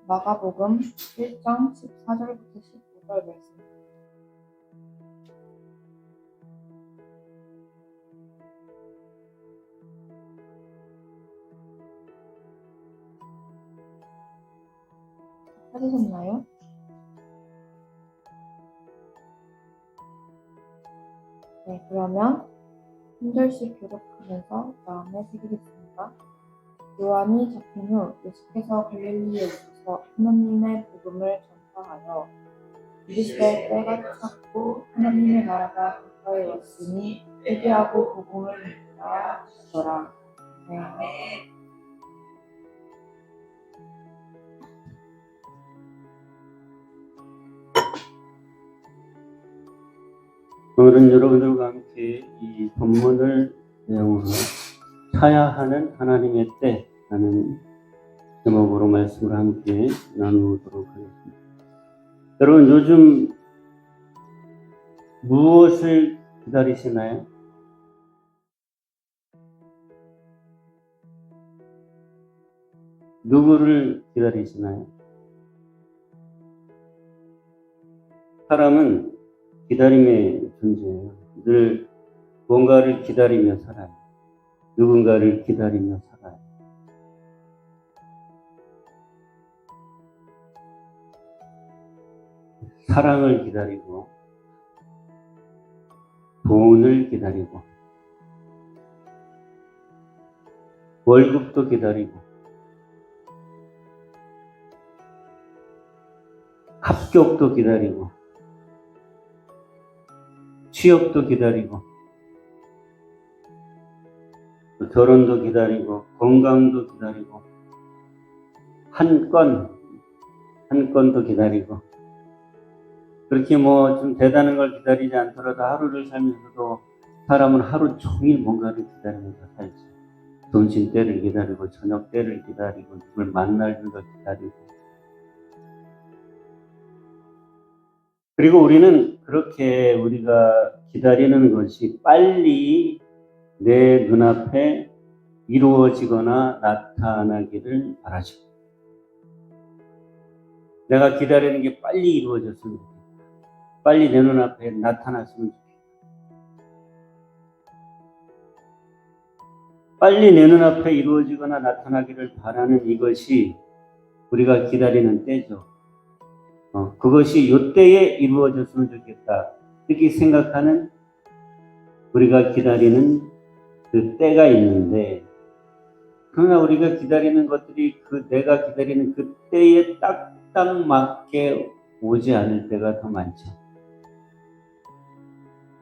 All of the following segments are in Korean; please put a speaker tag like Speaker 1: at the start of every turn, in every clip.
Speaker 1: 마가복음 1장 14절부터 15절 말씀. 찾으셨나요? 네, 그러면 한 절씩 교독하면서 마음에 새기겠습니다. 요한이 잡힌 후 예수께서 갈릴리에 오셔서 하나님의 복음을 전파하여 이르시되 때가 찼고 하나님의 나라가 가까이 왔으니 회개하고 복음을 믿으라 하더라. 네.
Speaker 2: 오늘은 여러분들과 함께 이 본문을 내용으로 차야 하는 하나님의 때라는 제목으로 말씀을 함께 나누도록 하겠습니다. 여러분, 요즘 무엇을 기다리시나요? 누구를 기다리시나요? 사람은 기다림의 존재예요. 늘 뭔가를 기다리며 살아요. 누군가를 기다리며 살아요. 사랑을 기다리고, 돈을 기다리고, 월급도 기다리고, 합격도 기다리고, 취업도 기다리고, 결혼도 기다리고, 건강도 기다리고, 한 건도 기다리고, 그렇게 뭐 좀 대단한 걸 기다리지 않더라도 하루를 살면서도 사람은 하루 종일 뭔가를 기다리면서 살지. 점심 때를 기다리고, 저녁 때를 기다리고, 누굴 만날 걸 기다리고. 그리고 우리는 그렇게 우리가 기다리는 것이 빨리 내 눈앞에 이루어지거나 나타나기를 바라죠. 내가 기다리는 게 빨리 이루어졌으면 좋겠다. 빨리 내 눈앞에 나타났으면 좋겠다. 빨리 내 눈앞에 이루어지거나 나타나기를 바라는 이것이 우리가 기다리는 때죠. 그것이 이때에 이루어졌으면 좋겠다. 이렇게 생각하는 우리가 기다리는 그 때가 있는데, 그러나 우리가 기다리는 것들이 내가 기다리는 그 때에 딱딱 맞게 오지 않을 때가 더 많죠.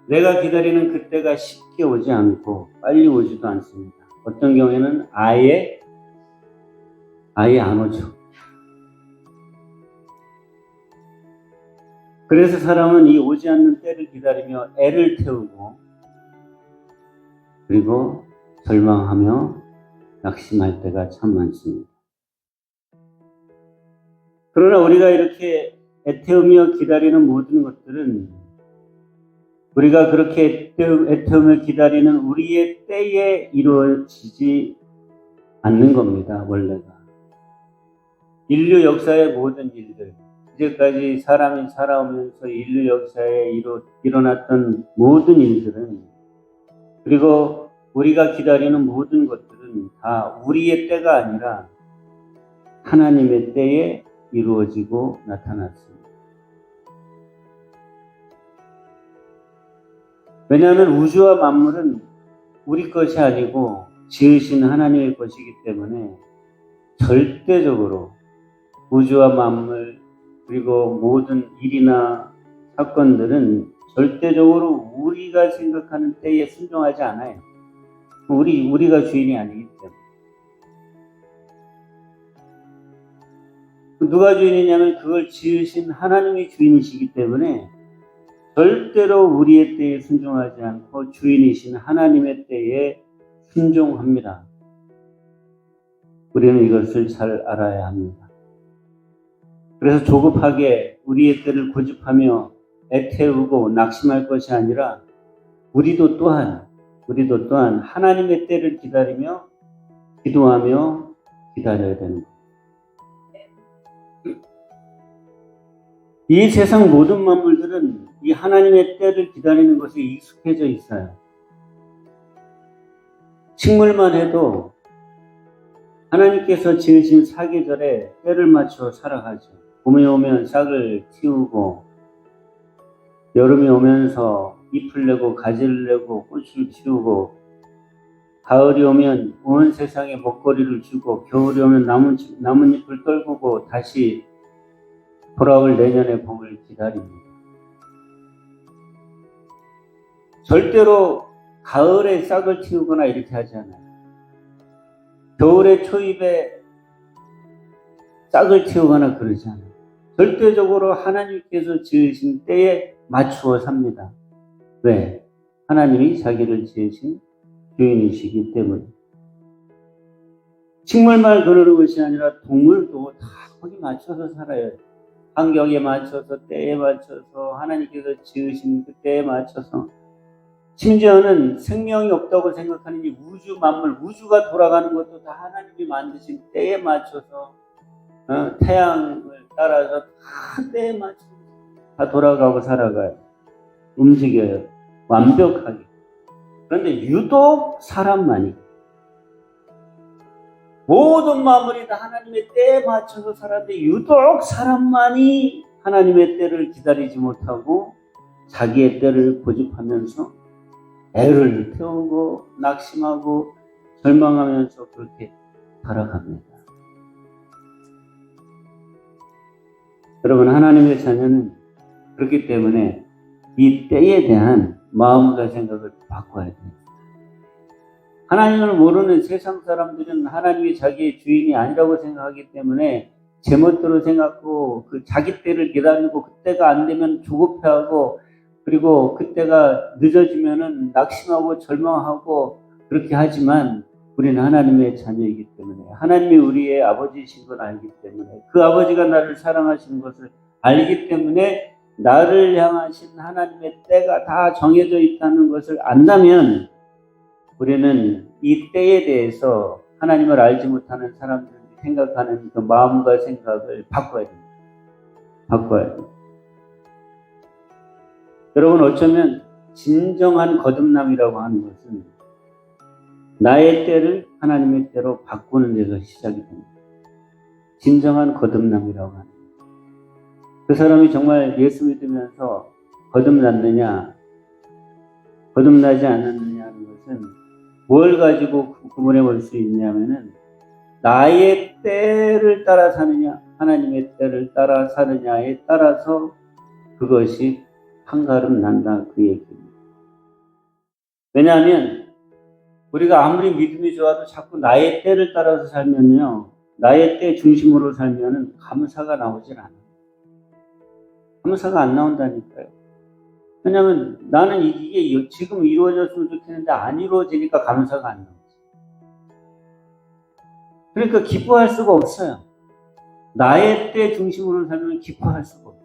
Speaker 2: 내가 기다리는 그 때가 쉽게 오지 않고 빨리 오지도 않습니다. 어떤 경우에는 아예 안 오죠. 그래서 사람은 이 오지 않는 때를 기다리며 애를 태우고, 그리고 절망하며 낙심할 때가 참 많습니다. 그러나 우리가 이렇게 애태우며 기다리는 모든 것들은 우리가 그렇게 애태우며 기다리는 우리의 때에 이루어지지 않는 겁니다. 원래가. 인류 역사의 모든 일들, 이제까지 사람이 살아오면서 인류 역사에 일어났던 모든 일들은, 그리고 우리가 기다리는 모든 것들은 다 우리의 때가 아니라 하나님의 때에 이루어지고 나타났습니다. 왜냐하면 우주와 만물은 우리 것이 아니고 지으신 하나님의 것이기 때문에 절대적으로 우주와 만물, 그리고 모든 일이나 사건들은 절대적으로 우리가 생각하는 때에 순종하지 않아요. 우리가 주인이 아니기 때문에. 누가 주인이냐면 그걸 지으신 하나님이 주인이시기 때문에 절대로 우리의 때에 순종하지 않고 주인이신 하나님의 때에 순종합니다. 우리는 이것을 잘 알아야 합니다. 그래서 조급하게 우리의 때를 고집하며 애태우고 낙심할 것이 아니라 우리도 또한 하나님의 때를 기다리며 기도하며 기다려야 되는 거예요. 이 세상 모든 만물들은 이 하나님의 때를 기다리는 것에 익숙해져 있어요. 식물만 해도 하나님께서 지으신 사계절에 때를 맞춰 살아가죠. 봄이 오면 싹을 틔우고, 여름이 오면서 잎을 내고 가지를 내고 꽃을 피우고, 가을이 오면 온 세상에 먹거리를 주고, 겨울이 오면 나뭇잎을 떨구고 다시 돌아올 내년의 봄을 기다립니다. 절대로 가을에 싹을 틔우거나 이렇게 하지 않아요. 겨울의 초입에 싹을 틔우거나 그러지 않아요. 절대적으로 하나님께서 지으신 때에 맞추어 삽니다. 왜? 하나님이 자기를 지으신 주인이시기 때문에. 식물만 그러는 것이 아니라 동물도 다 거기 맞춰서 살아요. 환경에 맞춰서, 때에 맞춰서, 하나님께서 지으신 그 때에 맞춰서. 심지어는 생명이 없다고 생각하는 이 우주 만물, 우주가 돌아가는 것도 다 하나님이 만드신 때에 맞춰서, 태양을 따라서 다 때에 맞춰서 다 돌아가고 살아가요. 움직여요. 완벽하게. 그런데 유독 사람만이, 모든 만물이 다 하나님의 때에 맞춰서 살았는데 유독 사람만이 하나님의 때를 기다리지 못하고 자기의 때를 고집하면서 애를 태우고 낙심하고 절망하면서 그렇게 살아갑니다. 여러분, 하나님의 자녀는 그렇기 때문에 이 때에 대한 마음과 생각을 바꿔야 돼요. 하나님을 모르는 세상 사람들은 하나님이 자기의 주인이 아니라고 생각하기 때문에 제멋대로 생각하고 그 자기 때를 기다리고 그때가 안 되면 조급해하고, 그리고 그때가 늦어지면은 낙심하고 절망하고 그렇게 하지만, 우리는 하나님의 자녀이기 때문에, 하나님이 우리의 아버지이신 걸 알기 때문에, 그 아버지가 나를 사랑하시는 것을 알기 때문에, 나를 향하신 하나님의 때가 다 정해져 있다는 것을 안다면, 우리는 이 때에 대해서 하나님을 알지 못하는 사람들이 생각하는 그 마음과 생각을 바꿔야 됩니다. 바꿔야 됩니다. 여러분, 어쩌면 진정한 거듭남이라고 하는 것은 나의 때를 하나님의 때로 바꾸는 데서 시작이 됩니다. 진정한 거듭남이라고 하는 것. 그 사람이 정말 예수 믿으면서 거듭났느냐, 거듭나지 않았느냐 하는 것은 뭘 가지고 구분해 볼 수 있냐면은, 나의 때를 따라 사느냐, 하나님의 때를 따라 사느냐에 따라서 그것이 판가름 난다, 그 얘기입니다. 왜냐하면 우리가 아무리 믿음이 좋아도 자꾸 나의 때를 따라서 살면요, 나의 때 중심으로 살면은 감사가 나오질 않아요. 감사가 안 나온다니까요. 왜냐하면 나는 이게 지금 이루어졌으면 좋겠는데 안 이루어지니까 감사가 안 나오지. 그러니까 기뻐할 수가 없어요. 나의 때 중심으로 살면 기뻐할 수가 없어요.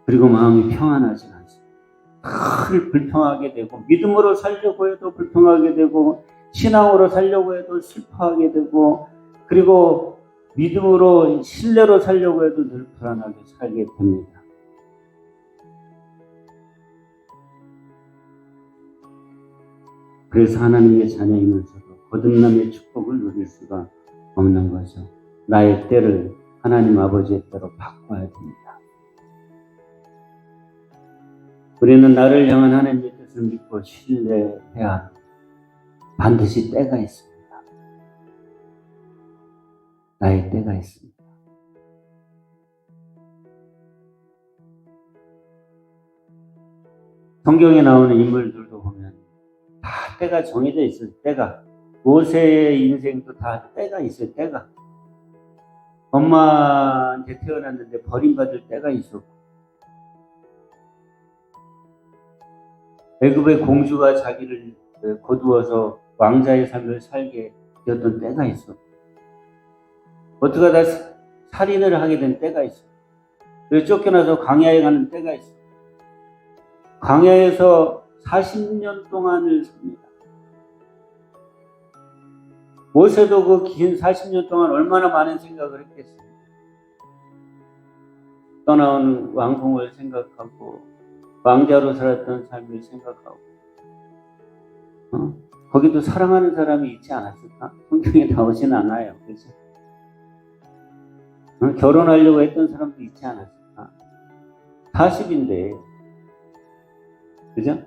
Speaker 2: 그리고 마음이 평안하지 않습니다. 늘 불평하게 되고, 믿음으로 살려고 해도 불평하게 되고, 신앙으로 살려고 해도 슬퍼하게 되고, 그리고 믿음으로 신뢰로 살려고 해도 늘 불안하게 살게 됩니다. 그래서 하나님의 자녀이면서도 거듭남의 축복을 누릴 수가 없는 거죠. 나의 때를 하나님 아버지의 때로 바꿔야 됩니다. 우리는 나를 향한 하나님의 뜻을 믿고 신뢰해야 합니다. 반드시 때가 있습니다. 나의 때가 있습니다. 성경에 나오는 인물들도 보면 다 때가 정해져 있어요. 때가. 모세의 인생도 다 때가 있어요. 때가. 엄마한테 태어났는데 버림받을 때가 있었고, 애굽의 공주가 자기를 거두어서 왕자의 삶을 살게 되었던 때가 있었고, 어떻게 하다 살인을 하게 된 때가 있었고, 그래서 쫓겨나서 광야에 가는 때가 있었고, 광야에서 40년 동안을 삽니다. 모세도 그 긴 40년 동안 얼마나 많은 생각을 했겠어요. 떠나온 왕궁을 생각하고 왕자로 살았던 삶을 생각하고 거기도 사랑하는 사람이 있지 않았을까? 성경에 나오진 않아요. 그죠? 결혼하려고 했던 사람도 있지 않았을까? 40인데 그죠?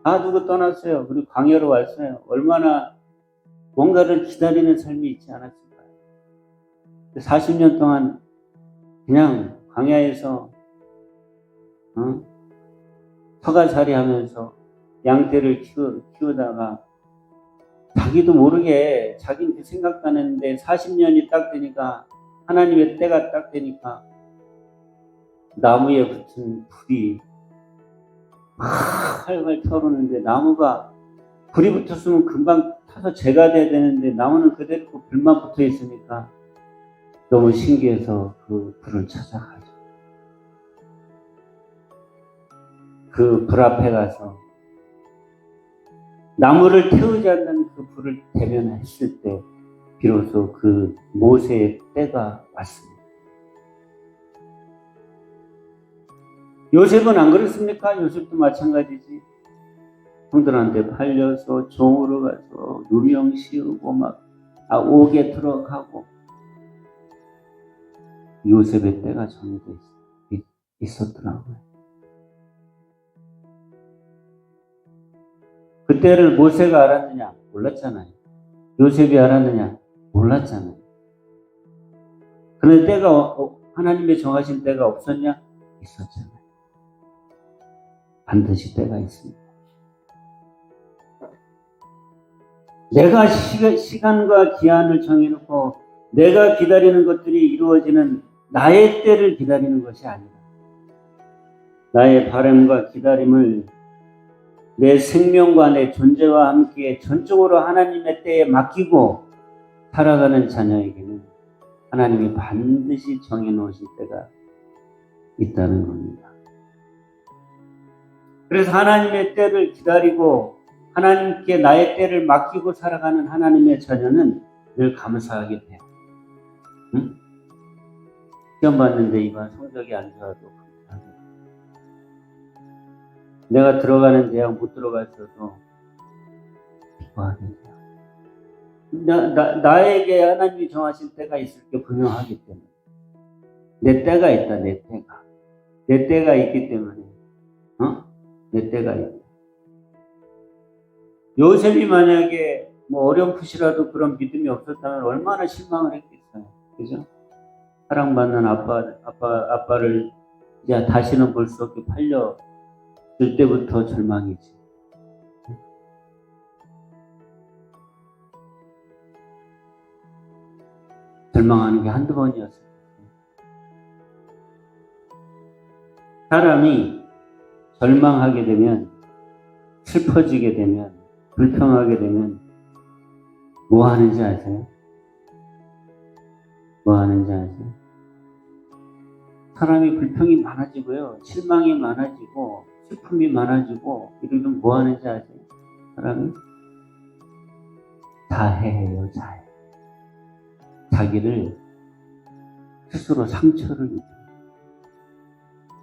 Speaker 2: 다 두고 떠났어요. 그리고 광야로 왔어요. 얼마나 뭔가를 기다리는 삶이 있지 않았을까요? 40년 동안 그냥 광야에서 서가살이 하면서 양떼를 키우다가 자기도 모르게 자기는 그 생각도 안 했는데 40년이 딱 되니까 하나님의 때가 딱 되니까 나무에 붙은 불이 활활 타오르는데 나무가 불이 붙었으면 금방 타서 재가 돼야 되는데 나무는 그대로 불만 붙어 있으니까 너무 신기해서 그 불을 찾아가죠. 그 불 앞에 가서 나무를 태우지 않는 그 불을 대면했을 때 비로소 그 모세의 때가 왔습니다. 요셉은 안 그렇습니까? 요셉도 마찬가지지. 형들한테 팔려서 종으로 가서 누명 씌우고 막 옥에 들어가고 요셉의 때가 정해져 있었더라고요. 그 때를 모세가 알았느냐? 몰랐잖아요. 요셉이 알았느냐? 몰랐잖아요. 그런데 때가 하나님의 정하신 때가 없었냐? 있었잖아요. 반드시 때가 있습니다. 내가 시간과 기한을 정해놓고 내가 기다리는 것들이 이루어지는 나의 때를 기다리는 것이 아니라 나의 바람과 기다림을 내 생명과 내 존재와 함께 전적으로 하나님의 때에 맡기고 살아가는 자녀에게는 하나님이 반드시 정해놓으실 때가 있다는 겁니다. 그래서 하나님의 때를 기다리고 하나님께 나의 때를 맡기고 살아가는 하나님의 자녀는 늘 감사하게 돼요. 응? 시험 봤는데 이번 성적이 안 좋아도 감사하게. 내가 들어가는 대학 못 들어갔어도 기뻐하게 돼요. 나에게 하나님이 정하신 때가 있을 게 분명하기 때문에 내 때가 있다. 내 때가 있기 때문에 내 때가 있다. 요셉이 만약에 뭐 어렴풋이라도 그런 믿음이 없었다면 얼마나 실망을 했겠어요. 그죠? 사랑받는 아빠를 이제 다시는 볼 수 없게 팔려 줄 때부터 절망이지. 절망하는 게 한두 번이었어요. 사람이 절망하게 되면, 슬퍼지게 되면, 불평하게 되면 뭐 하는지 아세요? 뭐 하는지 아세요? 사람이 불평이 많아지고요. 실망이 많아지고 슬픔이 많아지고 이러면 뭐 하는지 아세요? 사람이 자해해요. 자해. 자기를 스스로 상처를 입어요.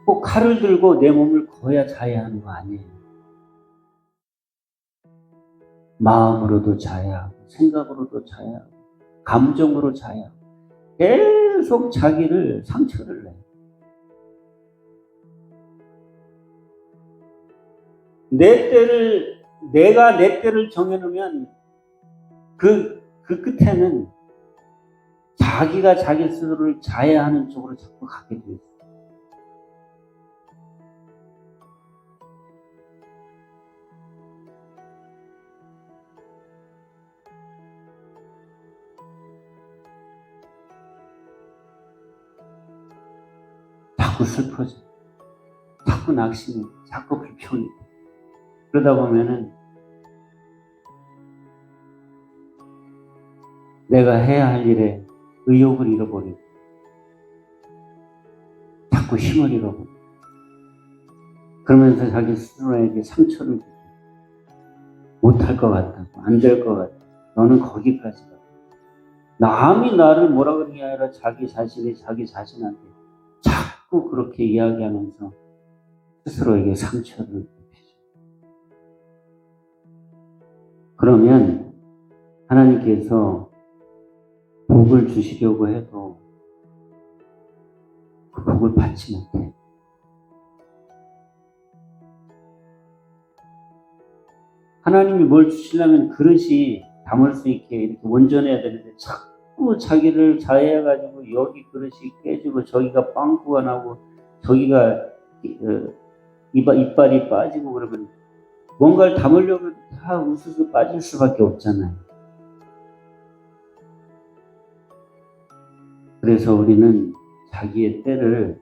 Speaker 2: 꼭 칼을 들고 내 몸을 거야 자해하는 거 아니에요. 마음으로도 자해하고 생각으로도 자해하고 감정으로 자해하고 계속 자기를 상처를 내요. 내가 내 때를 정해놓으면 그 끝에는 자기가 자기 스스로를 자해하는 쪽으로 자꾸 가게 돼요. 자꾸 슬퍼져. 자꾸 낙심이, 자꾸 불평이. 그러다 보면은 내가 해야 할 일에 의욕을 잃어버리고 자꾸 힘을 잃어버리고 그러면서 자기 스스로에게 상처를 주고 못할 것 같다고 안 될 것 같다고 너는 거기까지 가. 남이 나를 뭐라 그러는 게 아니라 자기 자신이 자기 자신한테 자꾸 그렇게 이야기하면서 스스로에게 상처를 입히죠. 그러면 하나님께서 복을 주시려고 해도 그 복을 받지 못해. 하나님이 뭘 주시려면 그릇이 담을 수 있게 이렇게 온전해야 되는데 자꾸 자기를 자해해가지고 여기 그릇이 깨지고 저기가 빵꾸가 나고 저기가 이빨이 빠지고 그러면 뭔가를 담으려면 다 우수수 빠질 수밖에 없잖아요. 그래서 우리는 자기의 때를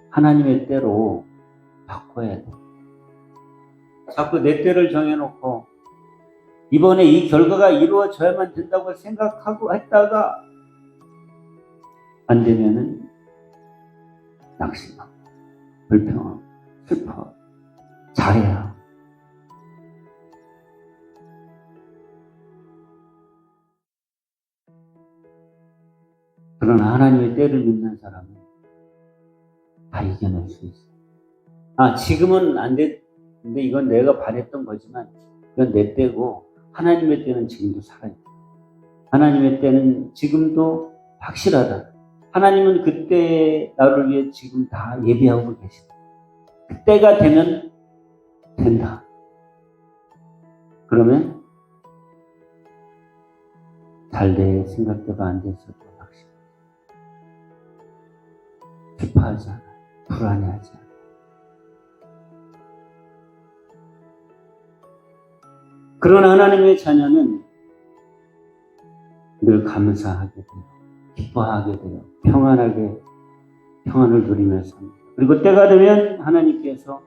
Speaker 2: 하나님의 때로 바꿔야 돼. 자꾸 내 때를 정해놓고 이번에 이 결과가 이루어져야만 된다고 생각하고 했다가 안 되면은 낙심하고 불평하고 슬퍼하고 자해하고 그러나 하나님의 때를 믿는 사람은 다 이겨낼 수 있어요. 지금은 안 됐는데 이건 내가 바랬던 거지만 이건 내 때고 하나님의 때는 지금도 살아요. 하나님의 때는 지금도 확실하다. 하나님은 그때 나를 위해 지금 다 예비하고 계시다. 그때가 되면 된다. 그러면 잘 될 생각대로 안 됐어도 확실. 기뻐하지 않아. 불안해하지 않아. 그러나 하나님의 자녀는 늘 감사하게 돼요. 기뻐하게 돼요. 평안을 누리며 삽니다. 그리고 때가 되면 하나님께서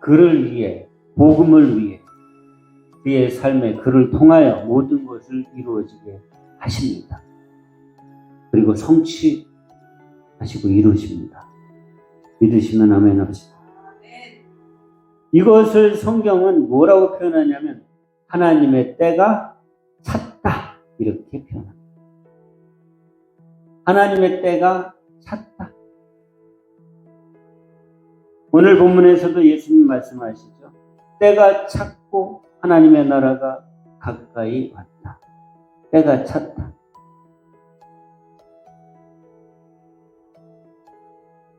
Speaker 2: 그를 위해, 복음을 위해 그의 삶에 그를 통하여 모든 것을 이루어지게 하십니다. 그리고 성취하시고 이루십니다. 믿으시면 아멘 합시다. 이것을 성경은 뭐라고 표현하냐면 하나님의 때가 찼다 이렇게 표현합니다. 하나님의 때가 찼다. 오늘 본문에서도 예수님 말씀하시죠. 때가 찼고 하나님의 나라가 가까이 왔다. 때가 찼다.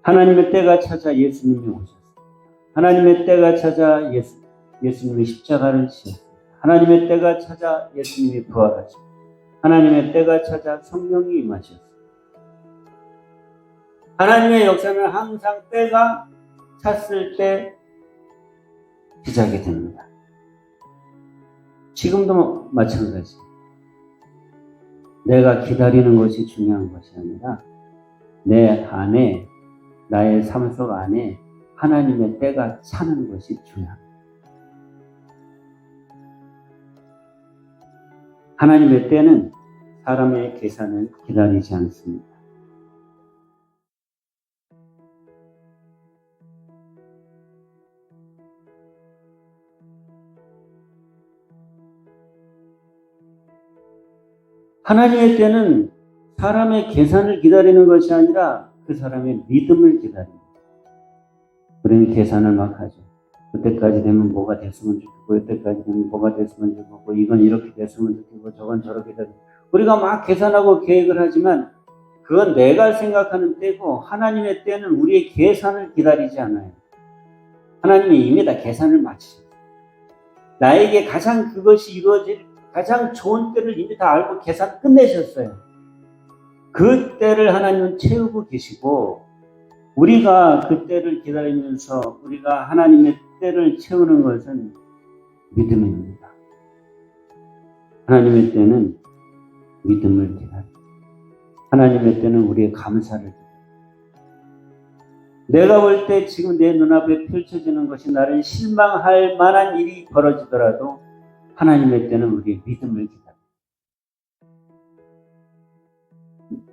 Speaker 2: 하나님의 때가 찾아 예수님이 오셨습니다. 하나님의 때가 찾아 예수님이 십자가를 지었습니다. 하나님의 때가 찾아 예수님이 부활하셨습니다. 하나님의 때가 찾아 성령이 임하셨습니다. 하나님의 역사는 항상 때가 찼을 때 시작이 됩니다. 지금도 마찬가지입니다. 내가 기다리는 것이 중요한 것이 아니라 내 안에 나의 삶 속 안에 하나님의 때가 차는 것이 중요합니다. 하나님의 때는 사람의 계산을 기다리지 않습니다. 하나님의 때는 사람의 계산을 기다리는 것이 아니라 그 사람의 믿음을 기다립니다. 우리는 계산을 막 하죠. 그때까지 되면 뭐가 됐으면 좋겠고, 이때까지 되면 뭐가 됐으면 좋겠고, 이건 이렇게 됐으면 좋겠고, 저건 저렇게 됐고. 우리가 막 계산하고 계획을 하지만 그건 내가 생각하는 때고 하나님의 때는 우리의 계산을 기다리지 않아요. 하나님이 이미 다 계산을 마치셨어요. 나에게 가장 그것이 이루어질 가장 좋은 때를 이미 다 알고 계산 끝내셨어요. 그 때를 하나님은 채우고 계시고 우리가 그 때를 기다리면서 우리가 하나님의 때를 채우는 것은 믿음입니다. 하나님의 때는 믿음을 기다립니다. 하나님의 때는 우리의 감사를 기다립니다. 내가 볼 때 지금 내 눈앞에 펼쳐지는 것이 나를 실망할 만한 일이 벌어지더라도 하나님의 때는 우리의 믿음을 기다립니다.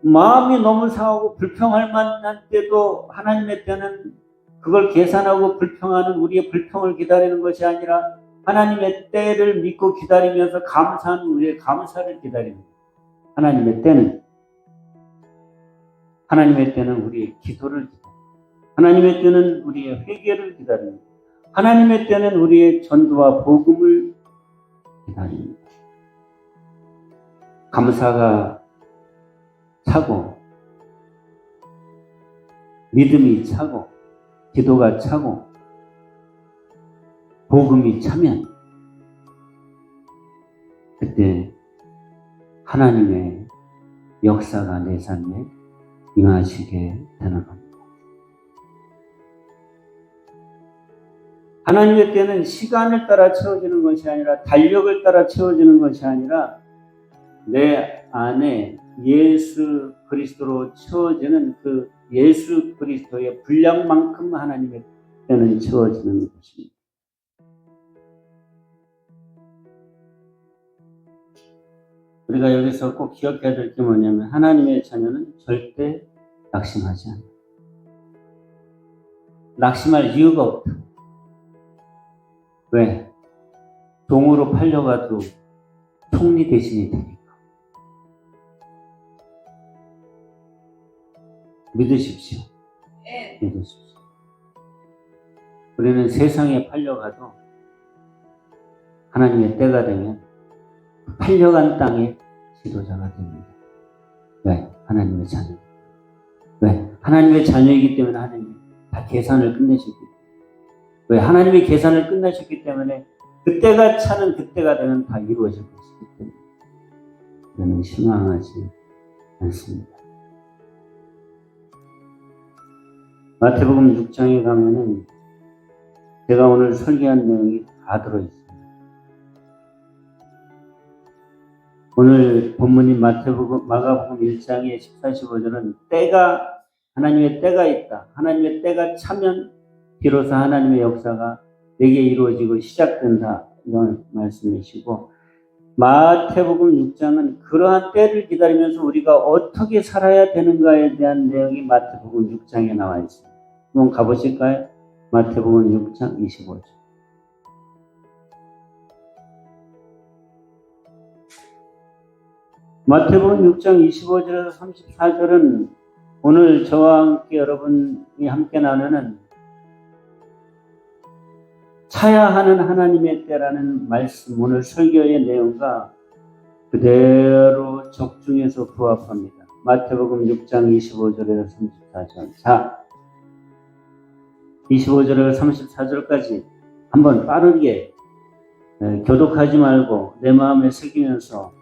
Speaker 2: 마음이 너무 상하고 불평할 만한 때도 하나님의 때는 그걸 계산하고 불평하는 우리의 불평을 기다리는 것이 아니라 하나님의 때를 믿고 기다리면서 감사하는 우리의 감사를 기다립니다. 하나님의 때는 우리의 기도를 기다립니다. 하나님의 때는 우리의 회개를 기다립니다. 하나님의 때는 우리의 전도와 복음을 기다립니다. 감사가 차고 믿음이 차고 기도가 차고 복음이 차면 그때 하나님의 역사가 내 삶에 임하시게 되는 겁니다. 하나님의 때는 시간을 따라 채워지는 것이 아니라 달력을 따라 채워지는 것이 아니라 내 안에 예수 그리스도로 채워지는 그 예수 그리스도의 분량만큼 하나님의 때는 채워지는 것입니다. 우리가 여기서 꼭 기억해야 될 게 뭐냐면 하나님의 자녀는 절대 낙심하지 않아요. 낙심할 이유가 없다. 왜? 종으로 팔려가도 총리 대신이 되니까. 믿으십시오. 믿으십시오. 우리는 세상에 팔려가도 하나님의 때가 되면 팔려간 땅의 지도자가 됩니다. 왜? 하나님의 자녀. 왜? 하나님의 자녀이기 때문에 하나님이 다 계산을 끝내셨기 때문에. 왜? 하나님이 계산을 끝내셨기 때문에 그때가 차는 그때가 되면 다 이루어질 것이기 때문에 우리는 실망하지 않습니다. 마태복음 6장에 가면은 제가 오늘 설교한 내용이 다 들어있습니다. 오늘 본문인 마가복음 1장의 14, 15절은 때가 하나님의 때가 있다. 하나님의 때가 차면 비로소 하나님의 역사가 내게 이루어지고 시작된다. 이런 말씀이시고 마태복음 6장은 그러한 때를 기다리면서 우리가 어떻게 살아야 되는가에 대한 내용이 마태복음 6장에 나와 있습니다. 한번 가보실까요? 마태복음 6장 25절. 마태복음 6장 25절에서 34절은 오늘 저와 함께 여러분이 함께 나누는 차야 하는 하나님의 때라는 말씀, 오늘 설교의 내용과 그대로 적중해서 부합합니다. 마태복음 6장 25절에서 34절. 자, 25절에서 34절까지 한번 빠르게 교독하지 말고 내 마음에 새기면서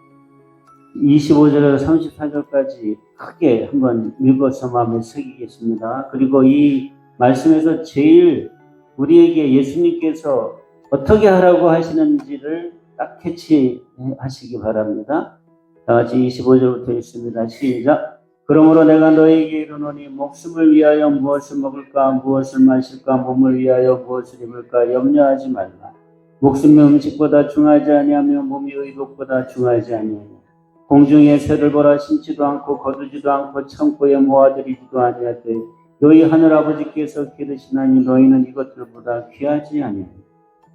Speaker 2: 25절에서 34절까지 크게 한번 읽어서 마음에 새기겠습니다. 그리고 이 말씀에서 제일 우리에게 예수님께서 어떻게 하라고 하시는지를 딱 캐치하시기 바랍니다. 다 같이 25절부터 읽습니다. 시작. 그러므로 내가 너에게 이르노니 목숨을 위하여 무엇을 먹을까 무엇을 마실까 몸을 위하여 무엇을 입을까 염려하지 말라. 목숨이 음식보다 중하지 아니하며 몸이 의복보다 중하지 아니하며 공중의 새를 보라 심지도 않고 거두지도 않고 창고에 모아들이지도 아니하되 너희 하늘아버지께서 기르시나니 너희는 이것들보다 귀하지 아니하니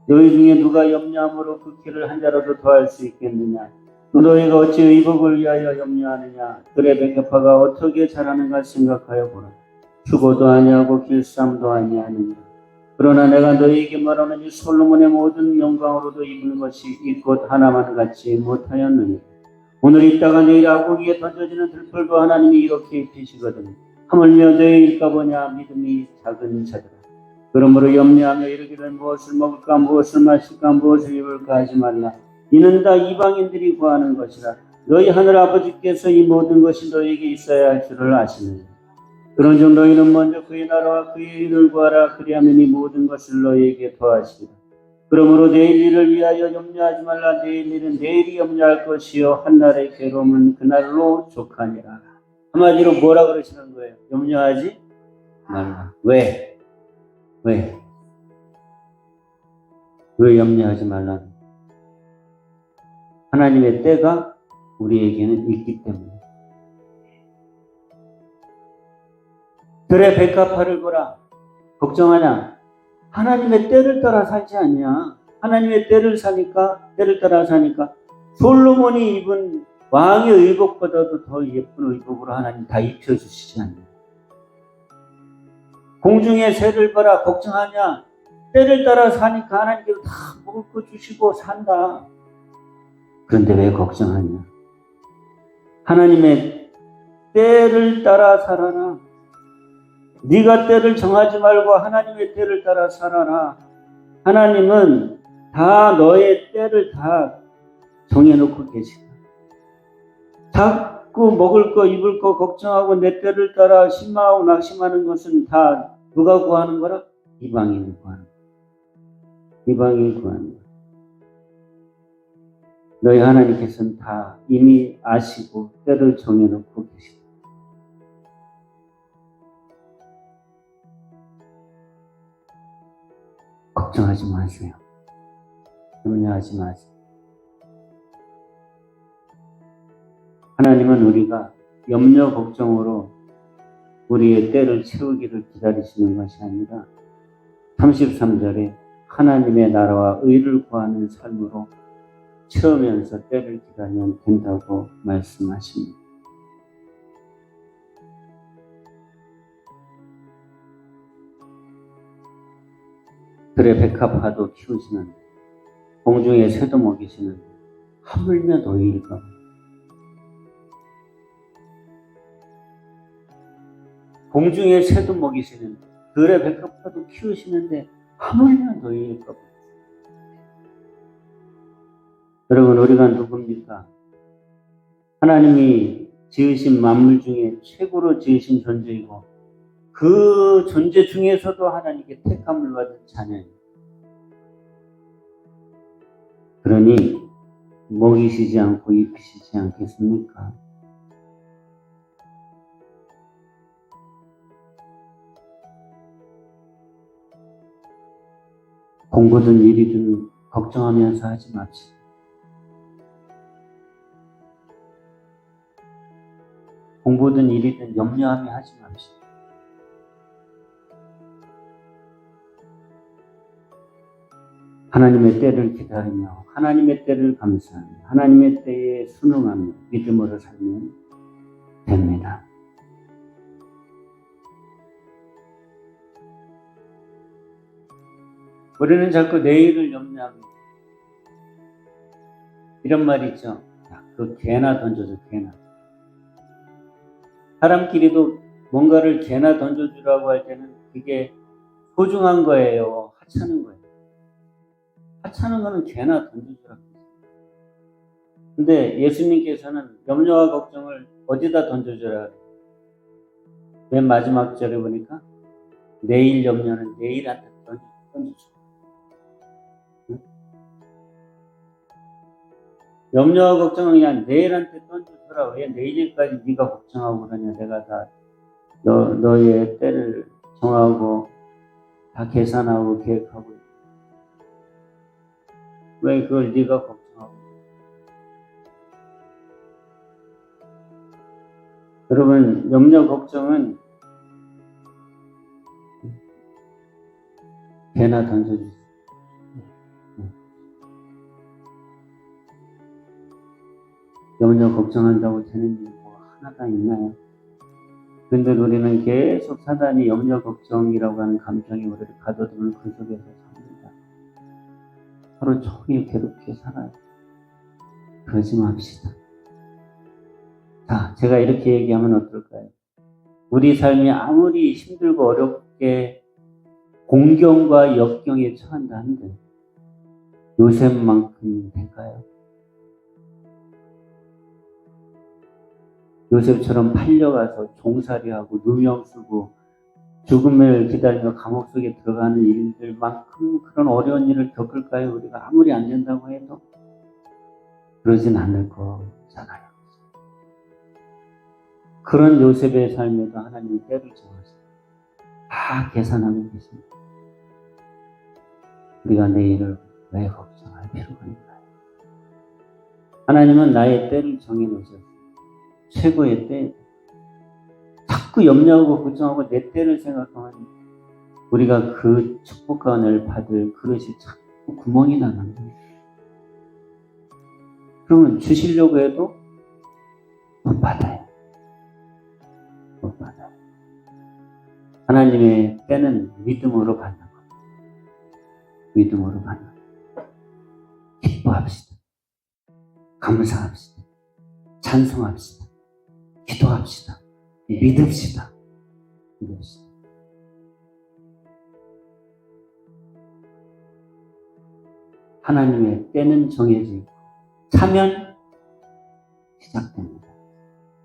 Speaker 2: 너희 중에 누가 염려함으로 그 길을 한 자라도 더할 수 있겠느냐. 또 너희가 어찌 의복을 위하여 염려하느냐. 들의 백합화가 어떻게 자라는가 생각하여 보라. 휴고도 아니하고 길쌈도 아니하느냐. 그러나 내가 너희에게 말하노니 솔로몬의 모든 영광으로도 입은 것이 이 꽃 하나만 같이 못하였느냐. 오늘 있다가 내일 아고기에 던져지는 들풀도 하나님이 이렇게 입히시거든. 하물며 너희일까 보냐. 믿음이 작은 자들아. 그러므로 염려하며 이르기를 무엇을 먹을까 무엇을 마실까 무엇을 입을까 하지 말라. 이는 다 이방인들이 구하는 것이라. 너희 하늘 아버지께서 이 모든 것이 너희에게 있어야 할 줄을 아시느니라. 그런즉 너희는 먼저 그의 나라와 그의 일을 구하라. 그리하면 이 모든 것을 너희에게 더하시리라. 그러므로 내일 일을 위하여 염려하지 말라. 내일 일은 내일이 염려할 것이요 한날의 괴로움은 그날로 족하니라. 한마디로 뭐라 그러시는 거예요? 염려하지 말라. 왜? 왜 염려하지 말라? 하나님의 때가 우리에게는 있기 때문에. 들의 백합화를 보라. 걱정하냐? 하나님의 때를 따라 살지 않냐? 하나님의 때를 따라 사니까 솔로몬이 입은 왕의 의복보다도 더 예쁜 의복으로 하나님 다 입혀주시지 않나요? 공중의 새를 봐라 걱정하냐? 때를 따라 사니까 하나님께서 다 먹을 거 주시고 산다. 그런데 왜 걱정하냐? 하나님의 때를 따라 살아라. 네가 때를 정하지 말고 하나님의 때를 따라 살아라. 하나님은 다 너의 때를 다 정해놓고 계시다. 자꾸 먹을 거 입을 거 걱정하고 내 때를 따라 신망하고 낙심하는 것은 다 누가 구하는 거라? 이방인이 구하는 거라. 이방인이 구하는 거라. 너희 하나님께서는 다 이미 아시고 때를 정해놓고 계시다. 걱정하지 마세요. 염려하지 마세요. 하나님은 우리가 염려 걱정으로 우리의 때를 채우기를 기다리시는 것이 아니라 33절에 하나님의 나라와 의를 구하는 삶으로 채우면서 때를 기다리면 된다고 말씀하십니다. 들의 백합화도 키우시는데 공중의 새도 먹이시는데 하물며 너희일까? 공중의 새도 먹이시는데 들의 백합화도 키우시는데 하물며 너희일까? 여러분, 우리가 누굽니까? 하나님이 지으신 만물 중에 최고로 지으신 존재이고 그 존재 중에서도 하나님께 택함을 받은 자녀입니다. 그러니 먹이시지 않고 입히시지 않겠습니까? 공부든 일이든 걱정하면서 하지 맙시다. 공부든 일이든 염려하며 하지 맙시다. 하나님의 때를 기다리며 하나님의 때를 감사하며 하나님의 때에 순응하며 믿음으로 살면 됩니다. 우리는 자꾸 내일을 염려합니다. 이런 말이 있죠. 그 개나 던져줘, 개나. 사람끼리도 뭔가를 개나 던져주라고 할 때는 그게 소중한 거예요, 하찮은 거예요. 하찮은 거는 개나 던져주라고 했어요. 근데 예수님께서는 염려와 걱정을 어디다 던져주라. 맨 마지막 절에 보니까 내일 염려는 내일한테 던져줘. 응? 염려와 걱정은 그냥 내일한테 던져줘라. 왜 내일까지 네가 걱정하고 그러냐. 내가 다 너의 때를 정하고 다 계산하고 계획하고 있어. 왜 그걸 네가 걱정하고 있어? 여러분, 염려 걱정은 개나 던져주세요. 염려 걱정한다고 되는 일이 뭐 하나가 있나요? 근데 우리는 계속 사단이 염려 걱정이라고 하는 감정이 우리를 가둬두면 그 속에서 삽니다. 하루 종일 괴롭게 살아요. 그러지 맙시다. 자, 제가 이렇게 얘기하면 어떨까요? 우리 삶이 아무리 힘들고 어렵게 공경과 역경에 처한다 한들 요셉만큼 될까요? 요셉처럼 팔려가서 종살이하고 누명 쓰고 죽음을 기다리며 감옥 속에 들어가는 일들만큼 그런 어려운 일을 겪을까요? 우리가 아무리 안 된다고 해도 그러진 않을 거잖아요. 그런 요셉의 삶에도 하나님이 때를 정하시고 다 계산하고 계십니다. 우리가 내일을 왜 걱정할 필요가 있나요? 하나님은 나의 때를 정해놓으셨어요. 최고의 때. 자꾸 염려하고 걱정하고 내 때를 생각하면 우리가 그 축복과 은혜를 받을 그릇이 자꾸 구멍이 나는 거예요. 그러면 주시려고 해도 못 받아요. 못 받아요. 하나님의 때는 믿음으로 받는 겁니다. 믿음으로 받는 거예요. 기뻐합시다. 감사합시다. 찬송합시다. 기도합시다. 믿읍시다. 믿읍시다. 하나님의 때는 정해져 있고 차면 시작됩니다.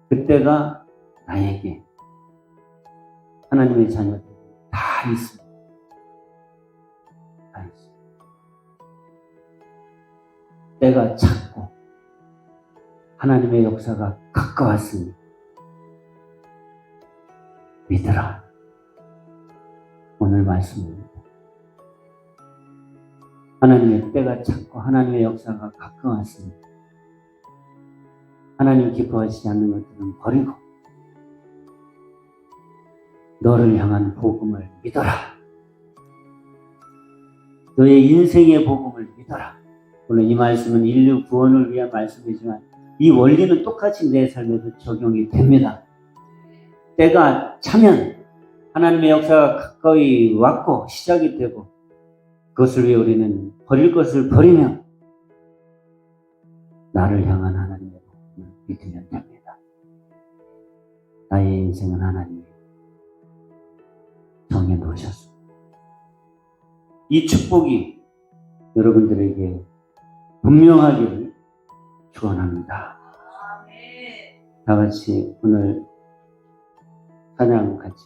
Speaker 2: 그때가 나에게 하나님의 자녀들이 다 있습니다. 다 있습니다. 때가 찼고 하나님의 역사가 가까웠으니 믿으라. 오늘 말씀입니다. 하나님의 때가 찼고 하나님의 역사가 가까웠으니 하나님 기뻐하시지 않는 것들은 버리고 너를 향한 복음을 믿어라. 너의 인생의 복음을 믿어라. 물론 이 말씀은 인류 구원을 위한 말씀이지만 이 원리는 똑같이 내 삶에도 적용이 됩니다. 때가 차면 하나님의 역사가 가까이 왔고 시작이 되고 그것을 위해 우리는 버릴 것을 버리며 나를 향한 하나님의 복음을 믿으면 됩니다. 나의 인생은 하나님이 정해 놓으셨습니다. 이 축복이 여러분들에게 분명하기를 축원합니다. 다 같이 오늘 찬양 같이